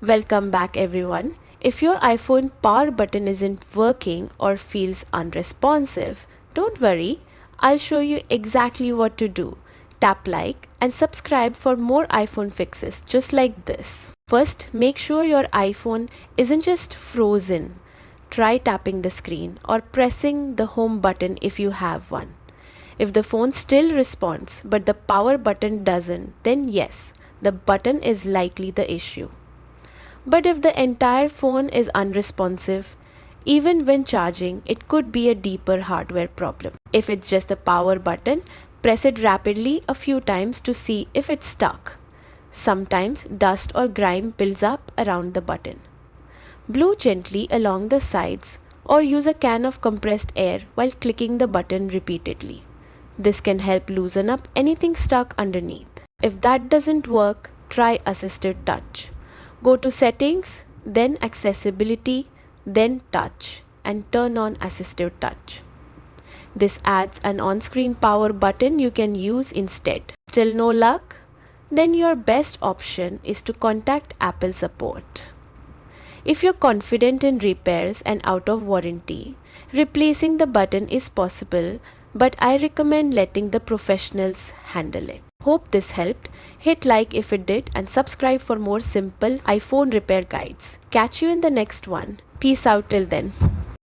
Welcome back everyone. If your iPhone power button isn't working or feels unresponsive, don't worry, I'll show you exactly what to do. Tap like and subscribe for more iPhone fixes just like this. First, make sure your iPhone isn't just frozen. Try tapping the screen or pressing the home button if you have one. If the phone still responds but the power button doesn't, then yes, the button is likely the issue. But if the entire phone is unresponsive, even when charging, it could be a deeper hardware problem. If it's just the power button, press it rapidly a few times to see if it's stuck. Sometimes dust or grime builds up around the button. Blow gently along the sides or use a can of compressed air while clicking the button repeatedly. This can help loosen up anything stuck underneath. If that doesn't work, try assisted touch. Go to Settings, then Accessibility, then Touch, and turn on Assistive Touch. This adds an on-screen power button you can use instead. Still no luck? Then your best option is to contact Apple support. If you're confident in repairs and out of warranty, replacing the button is possible, but I recommend letting the professionals handle it. Hope this helped. Hit like if it did and subscribe for more simple iPhone repair guides. Catch you in the next one. Peace out till then.